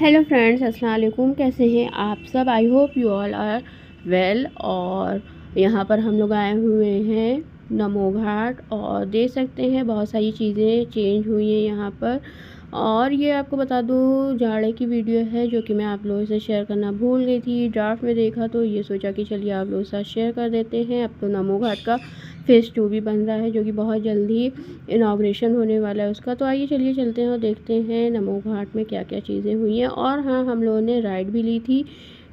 Hello friends, अस्सलाम वालेकुम। कैसे हैं आप सब? I hope you all are well. और यहाँ पर हम लोग आए हुए हैं नमो घाट और देख सकते हैं बहुत सारी चीज़ें चेंज हुई हैं यहाँ पर। और ये आपको बता दूँ जाड़े की वीडियो है जो कि मैं आप लोगों से शेयर करना भूल गई थी। ड्राफ्ट में देखा तो ये सोचा कि चलिए आप लोगों के साथ शेयर कर देते हैं। अब तो नमो घाट का फेज़ 2 भी बन रहा है जो कि बहुत जल्दी इनाग्रेशन होने वाला है उसका। तो आइए चलिए चलते हैं और देखते हैं नमो घाट में क्या क्या चीज़ें हुई हैं। और हाँ, हम लोगों ने राइड भी ली थी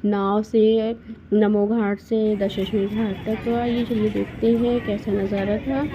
नाव से नमो घाट से दशाश्वमेध घाट तक। तो आइए चलिए देखते हैं कैसा नज़ारा था।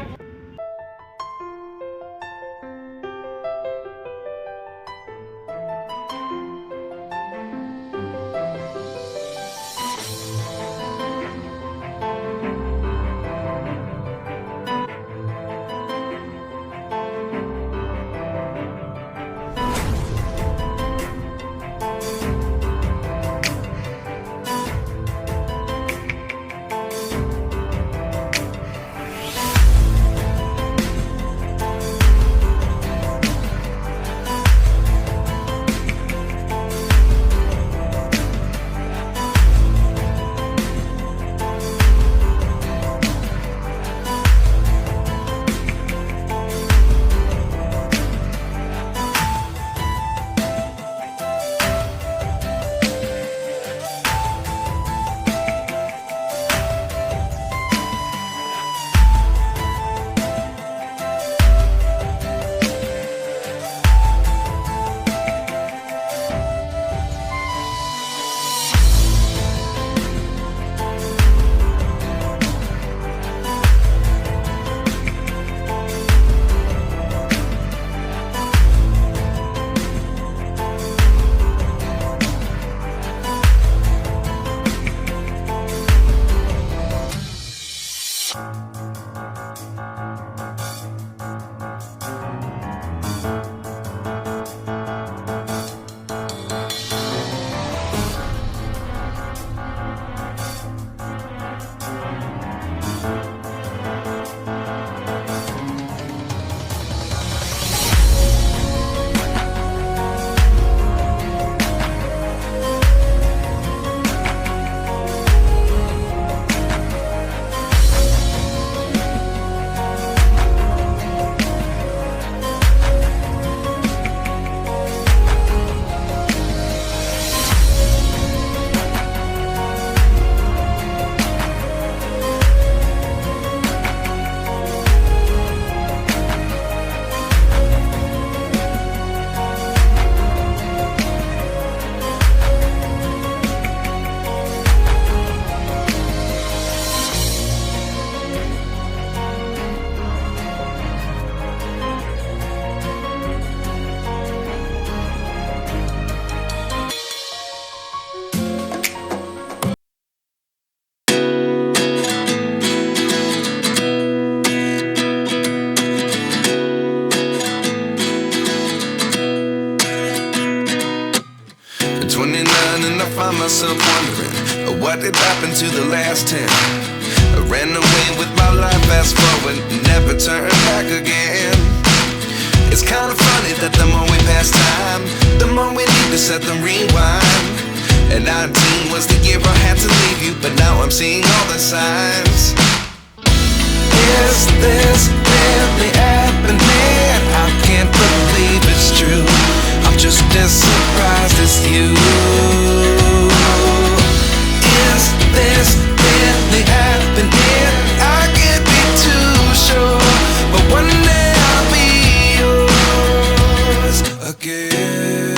And I find myself wondering what did happen to the last 10. I ran away with my life, fast forward, never turn back again. It's kind of funny that the more we pass time, the more we need to set them rewind. And 19 was the year I had to leave you, but now I'm seeing all the signs. Is this really happening? I can't believe it's true. I'm just as surprised as you. Is this really happening? I can't be too sure, but one day I'll be yours again.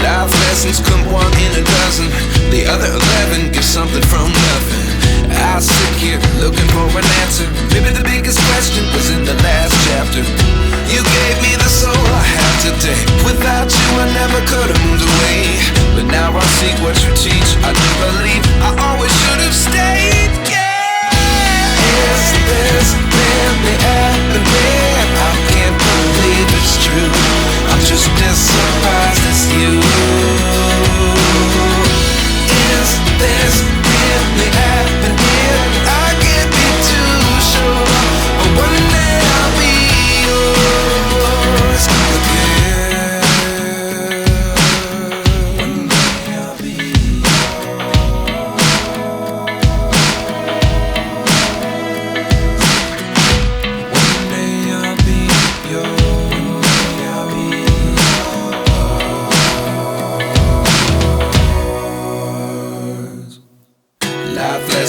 Life lessons come one in a dozen. The other 11 get something from nothing. I sit here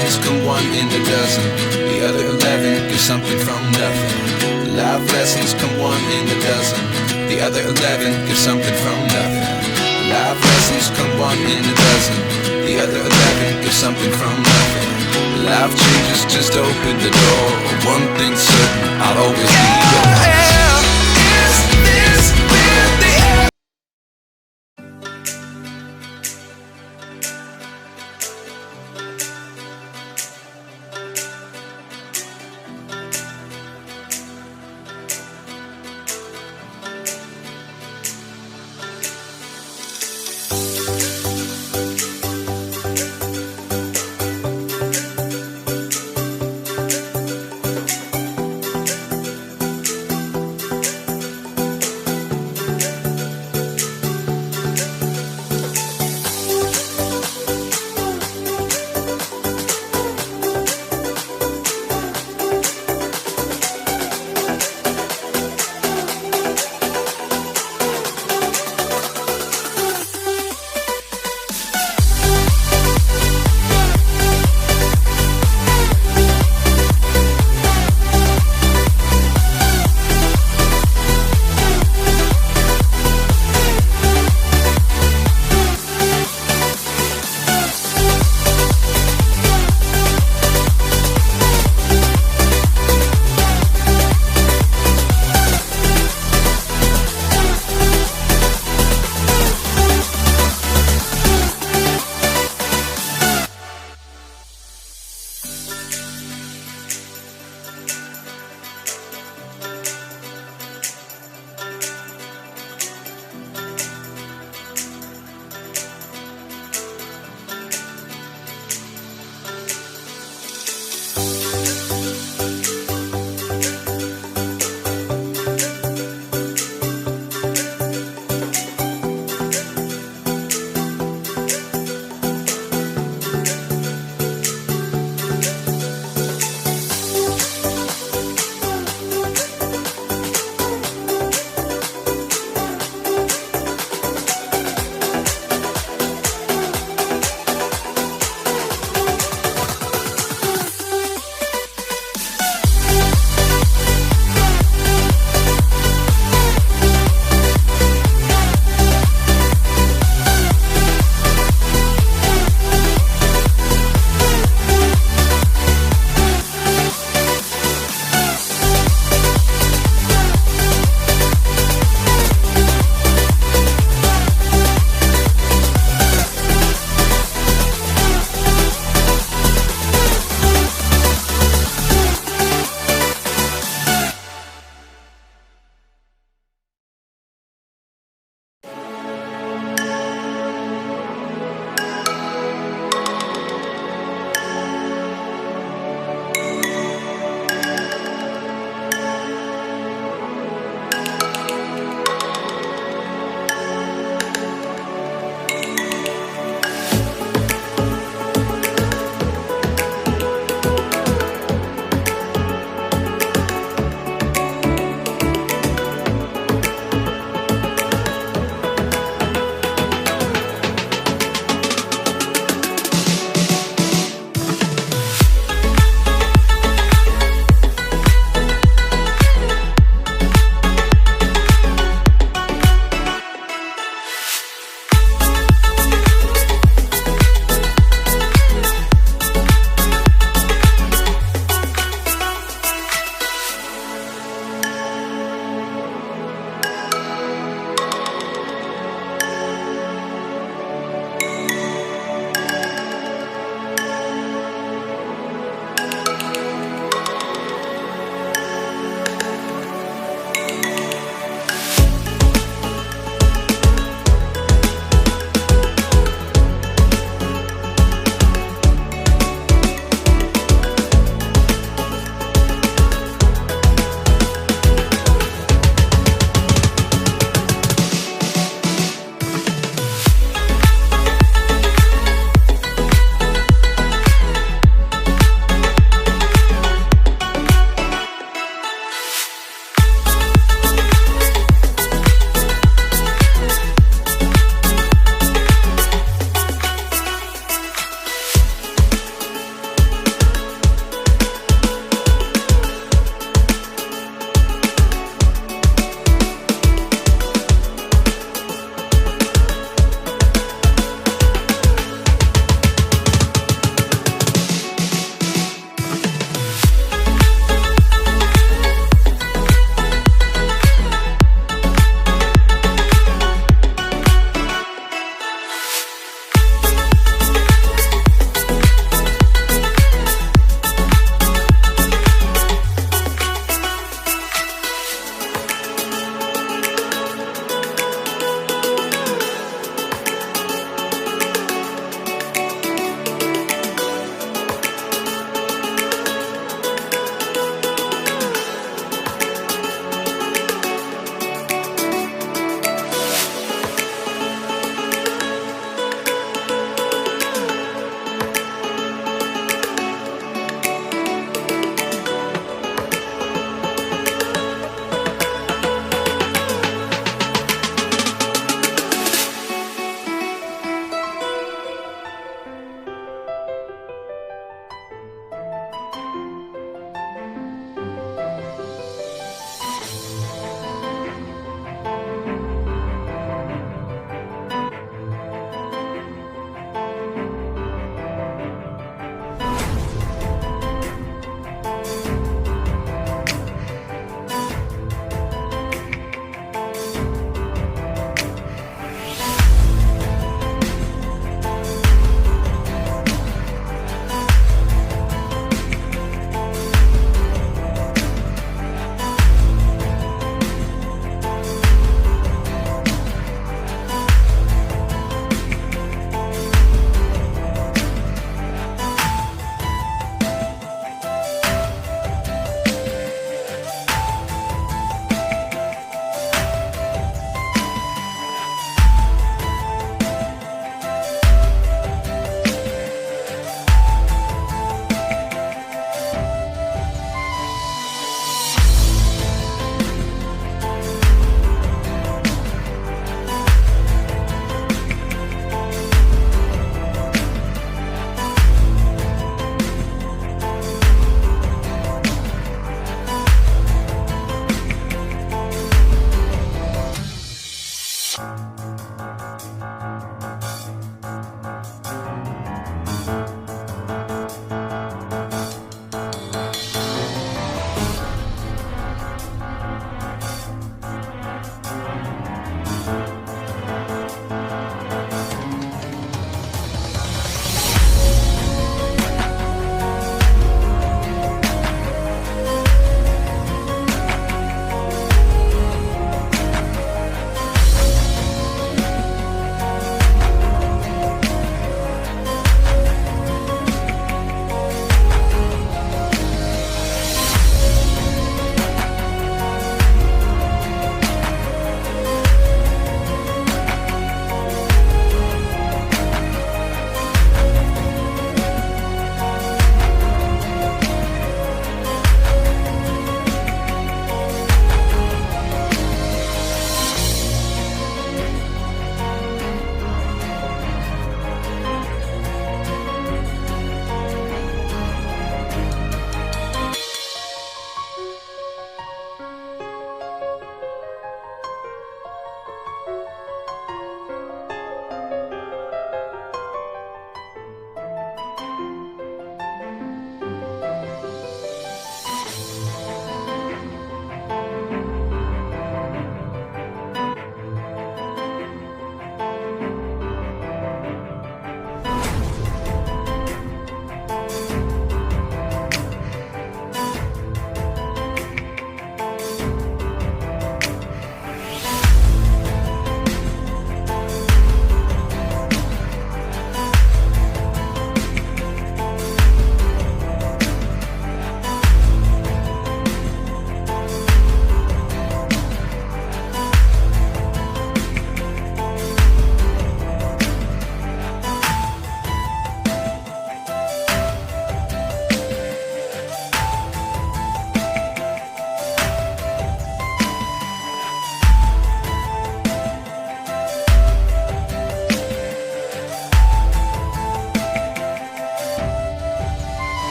lessons come one in a dozen. The other 11 give something from nothing. Life lessons come one in a dozen. The other 11 give something from nothing. Life lessons come one in a dozen. The other 11 give something from nothing. Life changes, just open the door. One thing's certain, I'll always be yours. Is this really it?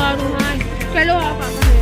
और वहाँ चलो आप